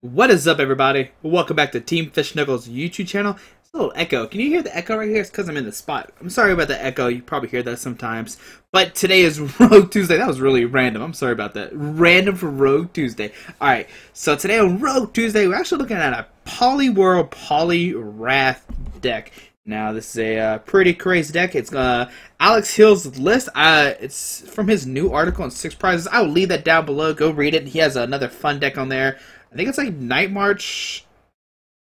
What is up, everybody? Welcome back to Team Fish Knuckles YouTube channel. It's a little echo. Can you hear the echo right here? It's because I'm in the spot. I'm sorry about the echo. You probably hear that sometimes. But today is Rogue Tuesday. That was really random. I'm sorry about that. Random for Rogue Tuesday. Alright, so today on Rogue Tuesday, we're actually looking at a Poliwrath deck. Now, this is a pretty crazy deck. It's Alex Hill's list. It's from his new article on 6 prizes. I will leave that down below. Go read it. He has another fun deck on there. I think it's like Night March.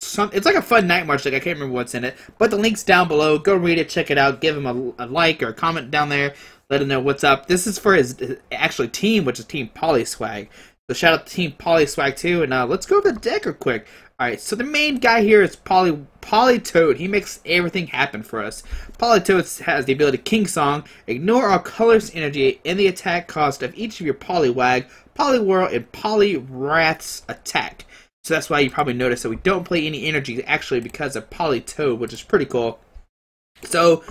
It's like a fun Night March deck. I can't remember what's in it. But the link's down below. Go read it. Check it out. Give him a like or a comment down there. Let him know what's up. This is for his actually team, which is Team Polyswag. So shout out to Team Polyswag too. And let's go over the deck real quick. Alright, so the main guy here is Politoed. He makes everything happen for us. Politoed has the ability King Song, ignore all colors energy and the attack cost of each of your Poliwag, Poliwhirl, and Poliwrath's attack. So that's why you probably noticed that we don't play any energy actually because of Politoed, which is pretty cool. So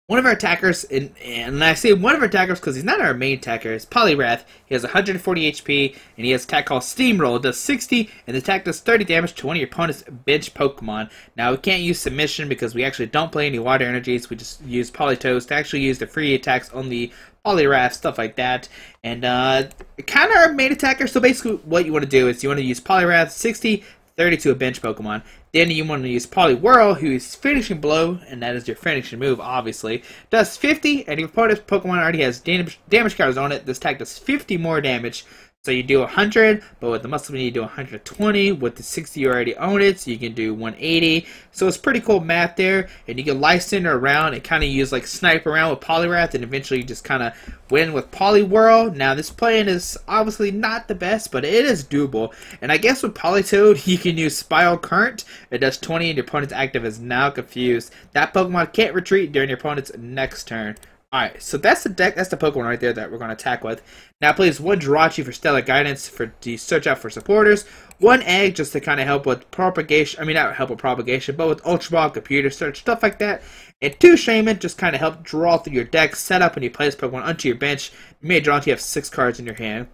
one of our attackers, and I say one of our attackers because he's not our main attacker, is Poliwrath. He has 140 HP, and he has an attack called Steamroll. It does 60, and the attack does 30 damage to one of your opponent's bench Pokemon. Now, we can't use Submission because we actually don't play any water energies. We just use Politoed to actually use the free attacks on the Poliwrath, stuff like that. And kind of our main attacker, so basically what you want to do is you want to use Poliwrath, 60, 30 to a bench Pokemon. Then you want to use Poliwhirl, whose finishing blow, and that is your finishing move, obviously, does 50, and your opponent's Pokemon already has damage counters on it. This attack does 50 more damage. So you do 100, but with the Muscle Bean you do 120. With the 60 you already own it, so you can do 180. So it's pretty cool math there, and you can license around and kind of use like snipe around with Poliwrath, and eventually you just kind of win with Poliwhirl. Now this plan is obviously not the best, but it is doable. And I guess with Politoed you can use Spiral Current. It does 20, and your opponent's active is now confused. That Pokemon can't retreat during your opponent's next turn. Alright, so that's the deck, that's the Pokemon right there that we're going to attack with. Now it plays one Jirachi for Stellar Guidance to search out for supporters, one Egg just to kind of help with propagation, I mean not help with propagation, but with Ultra Ball, Computer Search, stuff like that. And 2 Shaman just kind of help draw through your deck, set up when you play this Pokemon onto your bench. You may draw until you have 6 cards in your hand.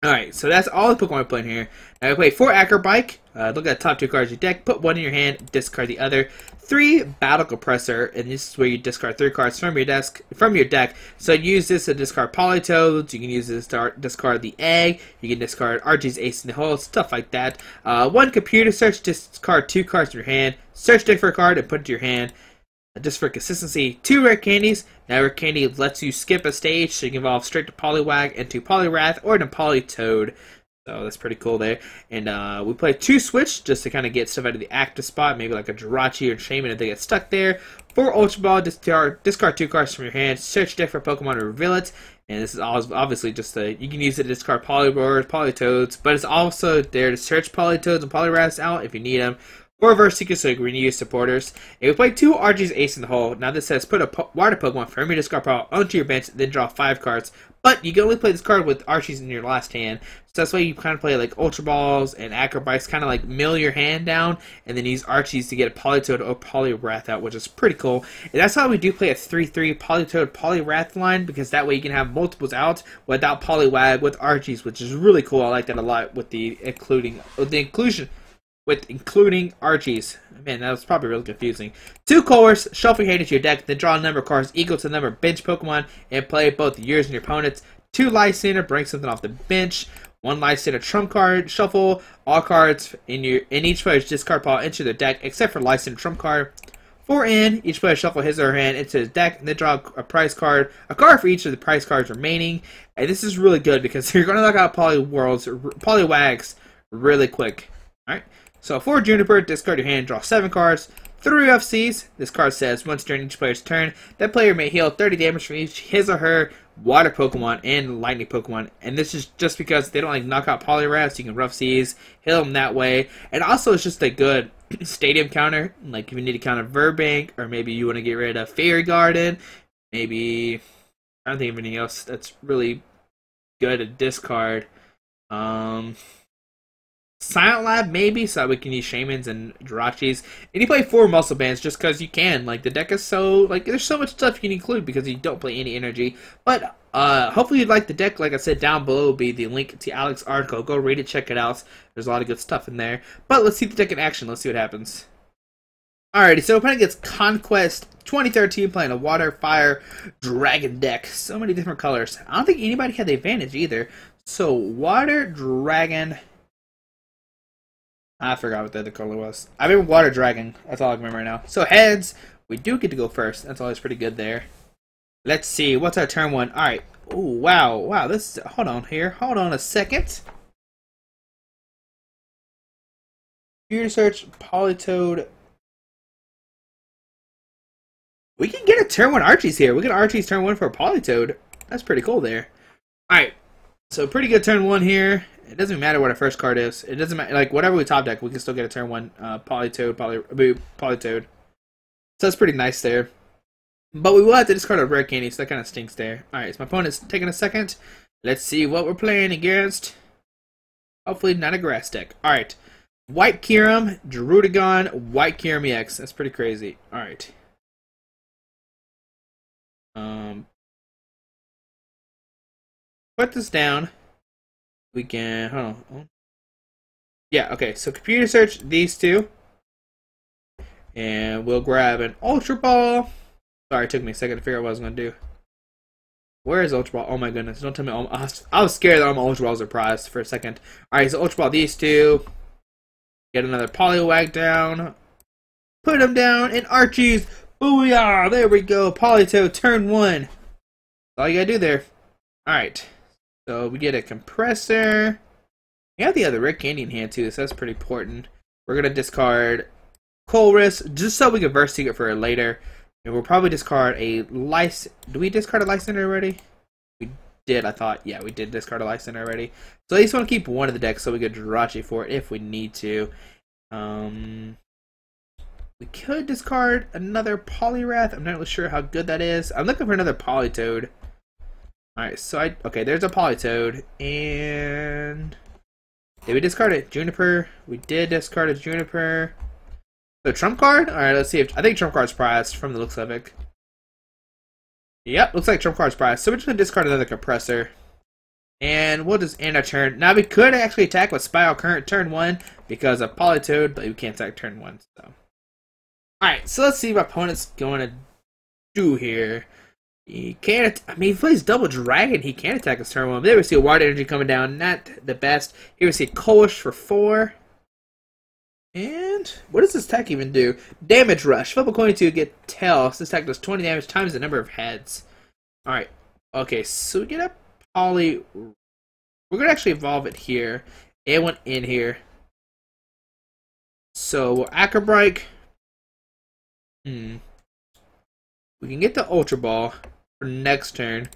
Alright, so that's all the Pokemon we're playing here. Now we play 4 Acrobike. Look at the top 2 cards of your deck, put one in your hand, discard the other. 3 Battle Compressor, and this is where you discard 3 cards from your deck. So use this to discard Politoads, you can use this to discard the Egg, you can discard Archie's Ace in the Hole, stuff like that. 1 Computer Search, discard 2 cards from your hand, search deck for a card and put it to your hand. Just for consistency, 2 Rare Candies. Now Rare Candy lets you skip a stage, so you can evolve straight to Poliwag and to Poliwrath or to Politoed. So that's pretty cool there. And we play 2 Switch just to kind of get stuff out of the active spot, maybe like a Jirachi or Shaman if they get stuck there. 4 Ultra Ball, discard 2 cards from your hand, search deck for Pokemon to reveal it. And this is obviously just you can use it to discard Poliwhirls, Politoads, but it's also there to search Politoads and Poliwraths out if you need them. 4 Reverse Secret, so you can reuse supporters. And we play 2 Archie's Ace in the Hole. Now this says put a water Pokemon from your discard pile onto your bench, then draw 5 cards. But you can only play this card with Archie's in your last hand. So that's why you kind of play like Ultra Balls and Acrobikes, kind of like mill your hand down, and then use Archie's to get a Politoed or Poliwrath out, which is pretty cool. And that's how we do play a 3-3 Politoed Poliwrath line, because that way you can have multiples out without Poliwag with Archie's, which is really cool. I like that a lot with the including Archie's. Man, that was probably really confusing. 2 Colors, shuffle your hand into your deck, then draw a number of cards equal to the number of bench Pokemon, and play both yours and your opponent's. 2 Lysander, bring something off the bench. 1 Lysander trump card, shuffle all cards in each player's discard pile into their deck, except for Lysander trump card. 4 in, each player shuffle his or her hand into his deck, and then draw a prize card, a card for each of the prize cards remaining. And this is really good because you're going to knock out Poliwags really quick. Alright. So 4 Juniper, discard your hand, draw 7 cards. 3 UFCs, this card says once during each player's turn, that player may heal 30 damage from each his or her water Pokemon and lightning Pokemon. And this is just because they don't like knock out Poliwraths, you can Rough Seas, heal them that way. And also it's just a good stadium counter, like if you need to counter Verbank, or maybe you want to get rid of Fairy Garden, maybe, I don't think of anything else that's really good to discard. Silent Lab, maybe, so that we can use Shamans and Jirachis. And you play 4 Muscle Bands just because you can. Like, the deck is so, like, there's so much stuff you can include because you don't play any energy. But hopefully you like the deck. Like I said, down below will be the link to Alex's article. Go read it, check it out. There's a lot of good stuff in there. But let's see the deck in action. Let's see what happens. Alrighty, so opponent gets Conquest 2013 playing a Water, Fire, Dragon deck. So many different colors. I don't think anybody had the advantage either. So, Water, Dragon. I forgot what the other color was. I remember Water, Dragon. That's all I can remember right now. So, heads, we do get to go first. That's always pretty good there. Let's see. What's our turn one? Alright. Oh, wow. Wow, this. Hold on here. Hold on a second. Computer search, Politoed. We can get a turn 1 Archie's here. We get Archie's turn 1 for a Politoed. That's pretty cool there. Alright. So pretty good turn 1 here. It doesn't matter what our first card is. It doesn't matter. Like, whatever we top deck, we can still get a turn 1 Politoed. So that's pretty nice there. But we will have to discard a rare candy, so that kind of stinks there. Alright, so my opponent's taking a second. Let's see what we're playing against. Hopefully not a grass deck. Alright. White Kyurem, Gerudagon, White Kyurem EX. That's pretty crazy. Alright. Put this down. We can, hold on. Yeah, okay, so computer search these two. And we'll grab an Ultra Ball. Sorry, it took me a second to figure out what I was going to do. Where is Ultra Ball? Oh my goodness, don't tell me. I was scared that all my Ultra Balls are prized for a second. Alright, so Ultra Ball these two. Get another Poliwag down. Put them down, and Archie's. Booyah! There we go. Politoed, turn 1. That's all you gotta do there. Alright. So we get a compressor. We have the other Rick Candy in hand too, so that's pretty important. We're gonna discard Colress just so we can Verse Secret for it later. And we'll probably discard a License. Do we discard a License already? We did, I thought. Yeah, we did discard a License already. So I just want to keep one of the decks so we get Jirachi for it if we need to. We could discard another Poliwrath. I'm not really sure how good that is. I'm looking for another Politoed. Alright, so okay, there's a Politoed. And did we discard it? Juniper. We did discard a Juniper. The Trump card? Alright, let's see if I think Trump card's prized from the looks of it. Yep, looks like Trump card's prized. So we're just gonna discard another compressor. And we'll just end our turn. Now we could actually attack with Spiral Current turn 1 because of Politoed, but we can't attack turn 1, so. Alright, so let's see what my opponent's going to do here. He can't, I mean, if he plays double dragon, he can attack his turn 1. But there we see a Water Energy coming down, not the best. Here we see Kolish for 4. And what does this attack even do? Damage Rush. Flip a coin to get Tail. So this attack does 20 damage times the number of heads. Alright, okay, so we get a Poly. We're going to actually evolve it here. And one in here. So we'll Acrobrike. We can get the Ultra Ball for next turn.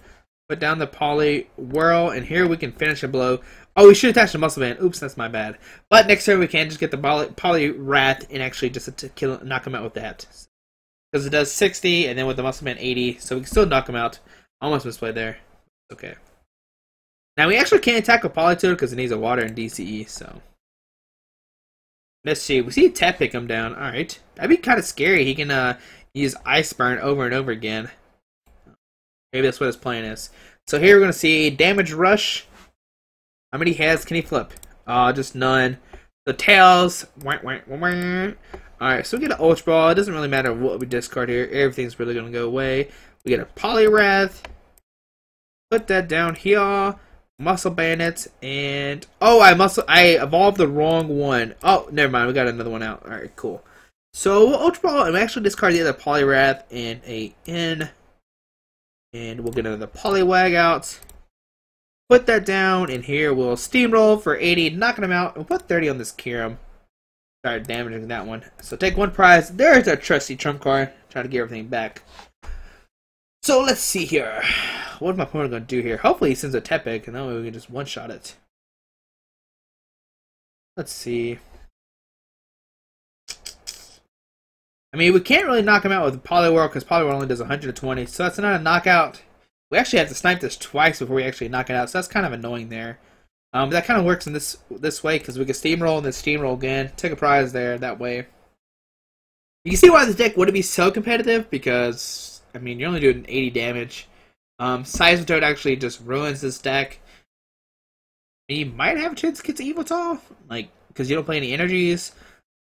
Put down the Poly Whirl, and here we can finish a blow. Oh, we should attach the Muscle Band. Oops, that's my bad. But next turn we can just get the Poliwrath and actually just to knock him out with that. Because it does 60, and then with the Muscle Band 80, so we can still knock him out. Almost misplayed there. Okay. Now we actually can't attack a Politoed because it needs a Water and DCE, so. Let's see. We see Tap pick him down. Alright. That'd be kind of scary. He can use Ice Burn over and over again. Maybe that's what his plan is. So here we're going to see Damage Rush. How many heads can he flip? Just none. The tails. Alright, so we get an Ultra Ball. It doesn't really matter what we discard here. Everything's really going to go away. We get a Poliwrath. Put that down here. Muscle Bandits. And oh, I evolved the wrong one. Oh, never mind. We got another one out. Alright, cool. So we'll Ultra Ball and we actually discard the other Poliwrath and a N. And we'll get another Poliwag out. Put that down, and here we'll Steamroll for 80, knocking him out, and put 30 on this Kyurem. Start damaging that one. So take one prize. There's our trusty trump card. Try to get everything back. So let's see here. What is my opponent going to do here? Hopefully he sends a Tepig, and that way we can just one-shot it. Let's see. I mean, we can't really knock him out with Poliwhirl because Poliwhirl only does 120, so that's not a knockout. We actually have to snipe this twice before we actually knock it out, so that's kind of annoying there. That kind of works in this way because we can Steamroll and then Steamroll again. Take a prize there that way. You can see why this deck wouldn't be so competitive because, I mean, you're only doing 80 damage. Politoed actually just ruins this deck. You might have a chance to get to Evoltal, like, because you don't play any energies.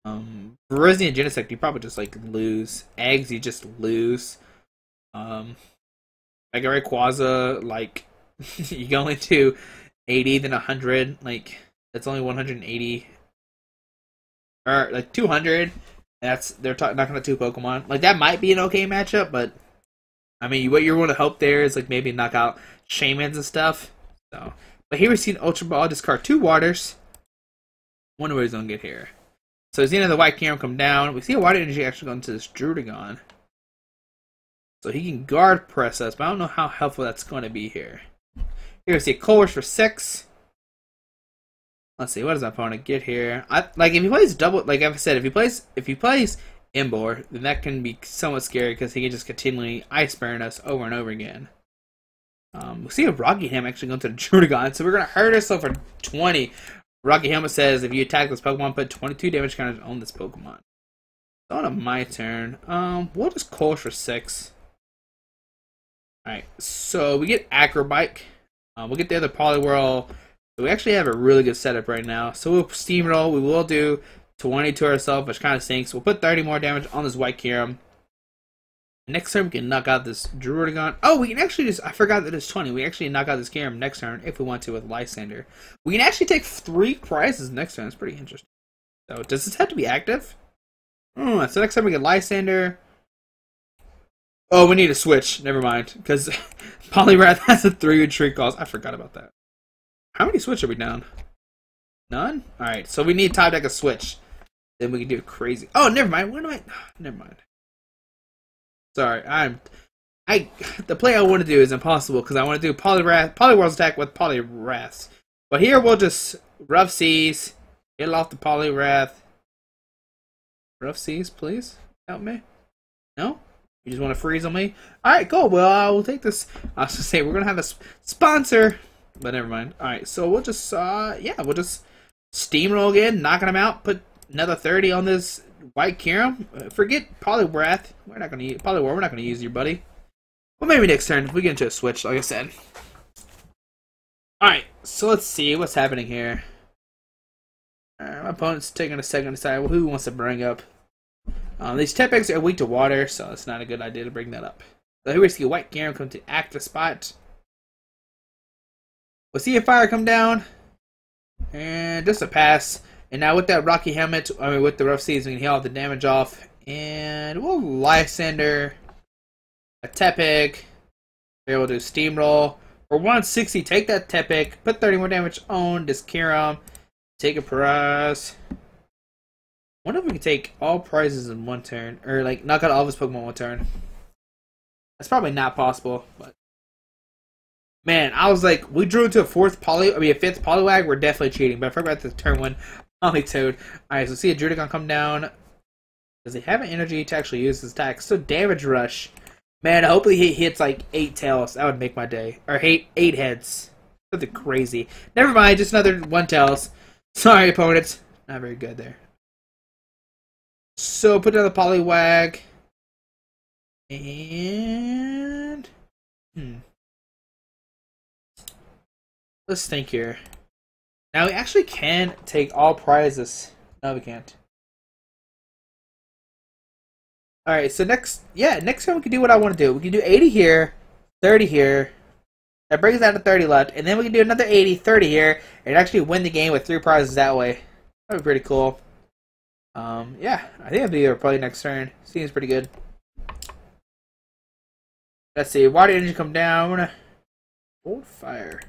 Verizon and Genesect, you probably just, like, lose. Eggs, you just lose. Like, Rayquaza, like, you go into 80, then 100, like, that's only 180. Or, like, 200. They're knocking out 2 Pokemon. Like, that might be an okay matchup, but, I mean, what you're going to hope there is, like, maybe knock out Shaymins and stuff. So, but here we see an Ultra Ball, discard 2 Waters. Wonder what he's going to get here. So, he's going to the White Kyurem come down. We see a Water Energy actually going to this Druddigon. So, he can guard press us, but I don't know how helpful that's going to be here. Here we see a Colress for 6. Let's see, what does my opponent get here? Like, if he plays double, like I said, if he plays Emboar, then that can be somewhat scary because he can just continually Ice Burn us over and over again. We see a Rocky Helmet actually going to the Druddigon, so we're going to hurt ourselves for 20. Rocky Helmet says if you attack this Pokemon, put 22 damage counters on this Pokemon. So on my turn, we'll just Colress for 6. Alright, so we get Acrobike. We'll get the other Poliwrath. So we actually have a really good setup right now. So we'll Steamroll. We will do 20 to ourselves, which kind of stinks. We'll put 30 more damage on this White Kyurem. Next turn, we can knock out this Druddigon. Oh, we can actually just... I forgot that it's 20. We actually knock out this Kyurem next turn if we want to with Lysander. We can actually take 3 prizes next turn. It's pretty interesting. So, does this have to be active? So next time we get Lysander... Oh, we need to switch. Never mind. Because Poliwrath has a 3 retreat calls. I forgot about that. How many switch are we down? None? Alright, so we need top deck a switch. Then we can do crazy. Oh, never mind. What am I? Never mind. Sorry, the play I want to do is impossible because I want to do Poliwrath attack with Poliwrath. But here we'll just Rough Seas, get off the Poliwrath. Rough Seas, please help me. No, you just want to freeze on me. All right, cool. Well, I will take this. I was gonna say we're gonna have a sponsor, but never mind. All right, so we'll just we'll just steamroll again, knocking them out. Put another 30 on this White Kyurem. Forget Poliwrath. We're not gonna use Poliwrath. We're not gonna use your buddy. Well, maybe next turn if we get into a switch, like I said. All right, so let's see what's happening here. My opponent's taking a second to decide who he wants to bring up. These Tepex are weak to water, so it's not a good idea to bring that up. So here we see White Kyurem come to active spot. We'll see a fire come down, and just a pass. And now with that Rocky Helmet, with the Rough Seas, we can heal all the damage off. And we'll Lysander, a Tepig. Here we'll do Steamroll. For 160, take that Tepig, put 30 more damage on this Kyurem, take a prize. I wonder if we can take all prizes in one turn, or like knock out all of his Pokemon in one turn. That's probably not possible, but man, I was like, we drew into a fifth Poliwag. We're definitely cheating, but I forgot the turn 1 Politoed. Alright, so see a Druddigon come down. Does he have an energy to actually use his attack? So damage rush. Man, hopefully he hits like 8 tails. That would make my day. Or 8 heads. Something crazy. Never mind, just another 1 tails. Sorry, opponents. Not very good there. So put down the Poliwag. And let's think here. Now we actually can take all prizes. No, we can't. Alright, so next time we can do what I want to do. We can do 80 here, 30 here. That brings out to 30 left. And then we can do another 80, 30 here, and actually win the game with 3 prizes that way. That would be pretty cool. Yeah, I think that'll be probably next turn. Seems pretty good. Let's see, Water Energy come down. Old Fire.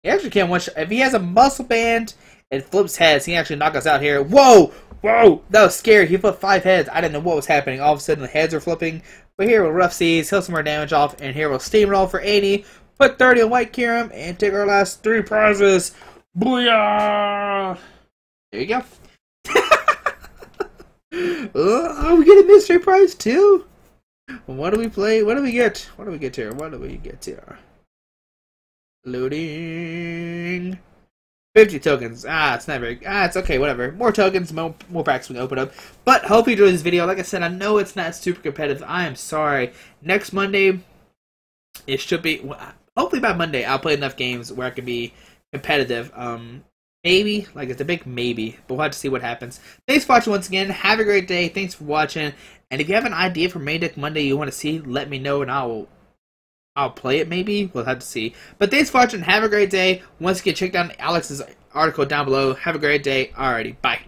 He actually can't one shot. If he has a Muscle Band and flips heads, he can actually knock us out here. Whoa! Whoa! That was scary. He flipped 5 heads. I didn't know what was happening. All of a sudden, the heads are flipping. But here, we'll Rough Seas, heal some more damage off, and here we'll Steamroll for 80, put 30 on White Kyurem, and take our last 3 prizes. Booyah! There you go. Oh, we get a mystery prize too? What do we play? What do we get? What do we get here? What do we get here? Loading. 50 tokens. It's not very... it's okay, whatever. More tokens, more packs we can open up. But hopefully you enjoyed this video. Like I said, I know it's not super competitive. I am sorry. Next Monday, It should be. Hopefully by Monday, I'll play enough games where I can be competitive. Maybe, like it's a big maybe, but we'll have to see what happens. Thanks for watching once again. Have a great day. Thanks for watching. And if you have an idea for Main Deck Monday you want to see, let me know and I'll play it maybe. We'll have to see. But thanks for watching. Have a great day. Once again, check out Alex's article down below. Have a great day. Alrighty, bye.